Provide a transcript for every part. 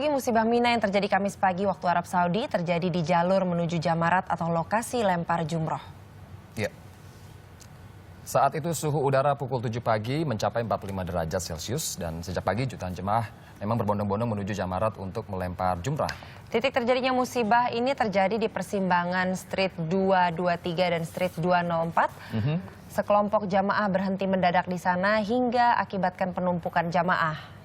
pagi, musibah Mina yang terjadi Kamis pagi waktu Arab Saudi terjadi di jalur menuju Jamarat atau lokasi lempar jumroh. Ya. Saat itu suhu udara pukul 7 pagi mencapai 45 derajat Celcius dan sejak pagi jutaan jemaah memang berbondong-bondong menuju Jamarat untuk melempar jumrah. Titik terjadinya musibah ini terjadi di persimpangan Street 223 dan Street 204. Sekelompok jamaah berhenti mendadak di sana hingga akibatkan penumpukan jamaah.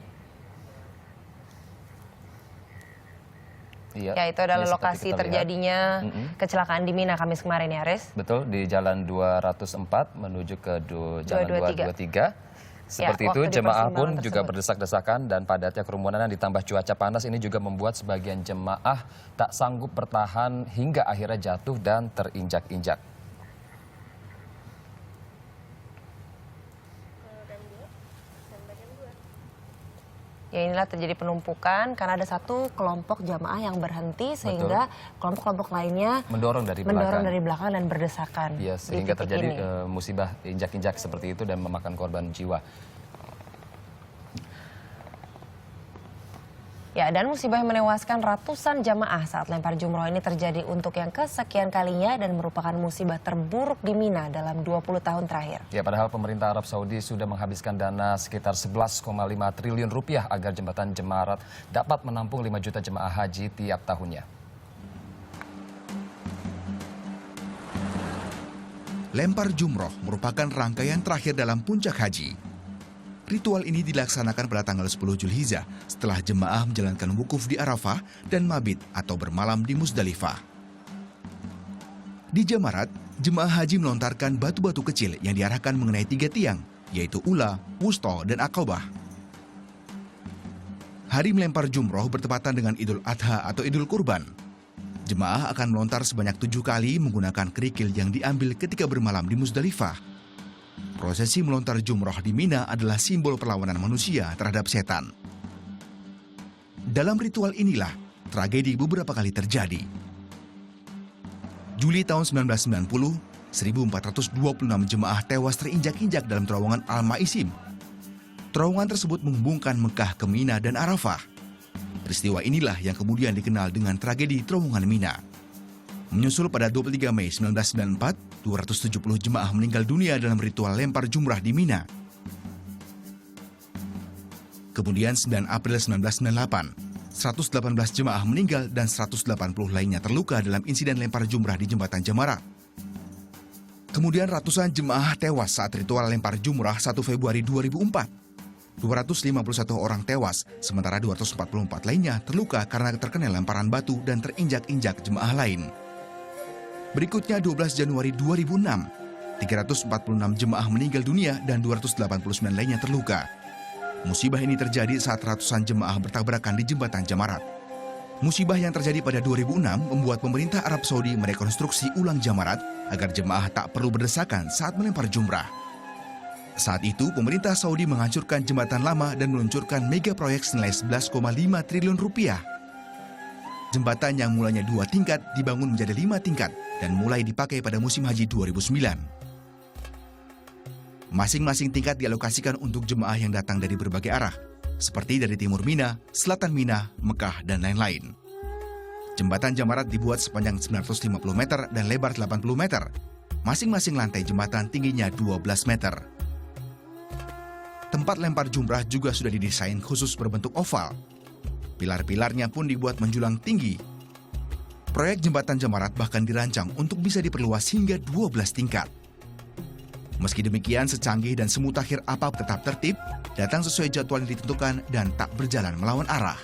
Iya, ya, itu adalah lokasi terjadinya kecelakaan di Mina Kamis kemarin ya, Aris? Betul, di Jalan 204 menuju ke Jalan 223. Seperti itu, jemaah pun juga berdesak-desakan dan padatnya kerumunan ditambah cuaca panas ini juga membuat sebagian jemaah tak sanggup bertahan hingga akhirnya jatuh dan terinjak-injak. Ya, inilah terjadi penumpukan karena ada satu kelompok jamaah yang berhenti sehingga kelompok-kelompok lainnya mendorong dari belakang dan berdesakan. Ya, sehingga terjadi musibah injak-injak seperti itu dan memakan korban jiwa. Ya, dan musibah yang menewaskan ratusan jamaah saat lempar jumroh ini terjadi untuk yang kesekian kalinya dan merupakan musibah terburuk di Mina dalam 20 tahun terakhir. Ya, padahal pemerintah Arab Saudi sudah menghabiskan dana sekitar 11,5 triliun rupiah agar jembatan Jamarat dapat menampung 5 juta jemaah haji tiap tahunnya. Lempar jumroh merupakan rangkaian terakhir dalam puncak haji. Ritual ini dilaksanakan pada tanggal 10 Zulhijjah setelah jemaah menjalankan wukuf di Arafah dan mabit atau bermalam di Musdalifah. Di Jamarat, jemaah haji melontarkan batu-batu kecil yang diarahkan mengenai 3 tiang, yaitu Ula, Wusto, dan Aqabah. Hari melempar jumroh bertepatan dengan Idul Adha atau Idul Kurban. Jemaah akan melontar sebanyak 7 kali menggunakan kerikil yang diambil ketika bermalam di Musdalifah. Prosesi melontar jumroh di Mina adalah simbol perlawanan manusia terhadap setan. Dalam ritual inilah, tragedi beberapa kali terjadi. Juli tahun 1990, 1.426 jemaah tewas terinjak-injak dalam terowongan Al-Maisim. Terowongan tersebut menghubungkan Mekah ke Mina dan Arafah. Peristiwa inilah yang kemudian dikenal dengan tragedi terowongan Mina. Menyusul pada 23 Mei 1994, 270 jemaah meninggal dunia dalam ritual lempar jumrah di Mina. Kemudian 9 April 1998, 118 jemaah meninggal dan 180 lainnya terluka dalam insiden lempar jumrah di jembatan Jamarat. Kemudian ratusan jemaah tewas saat ritual lempar jumrah 1 Februari 2004. 251 orang tewas, sementara 244 lainnya terluka karena terkena lemparan batu dan terinjak-injak jemaah lain. Berikutnya 12 Januari 2006, 346 jemaah meninggal dunia dan 289 lainnya terluka. Musibah ini terjadi saat ratusan jemaah bertabrakan di jembatan Jamarat. Musibah yang terjadi pada 2006 membuat pemerintah Arab Saudi merekonstruksi ulang Jamarat agar jemaah tak perlu berdesakan saat melempar jumrah. Saat itu, pemerintah Saudi menghancurkan jembatan lama dan meluncurkan mega proyek senilai 11,5 triliun rupiah. Jembatan yang mulanya 2 tingkat dibangun menjadi 5 tingkat dan mulai dipakai pada musim haji 2009. Masing-masing tingkat dialokasikan untuk jemaah yang datang dari berbagai arah, seperti dari timur Mina, selatan Mina, Mekah, dan lain-lain. Jembatan Jamarat dibuat sepanjang 950 meter dan lebar 80 meter. Masing-masing lantai jembatan tingginya 12 meter. Tempat lempar jumrah juga sudah didesain khusus berbentuk oval. Pilar-pilarnya pun dibuat menjulang tinggi. Proyek jembatan Jamarat bahkan dirancang untuk bisa diperluas hingga 12 tingkat. Meski demikian, secanggih dan semutakhir apa tetap tertib, datang sesuai jadwal yang ditentukan dan tak berjalan melawan arah.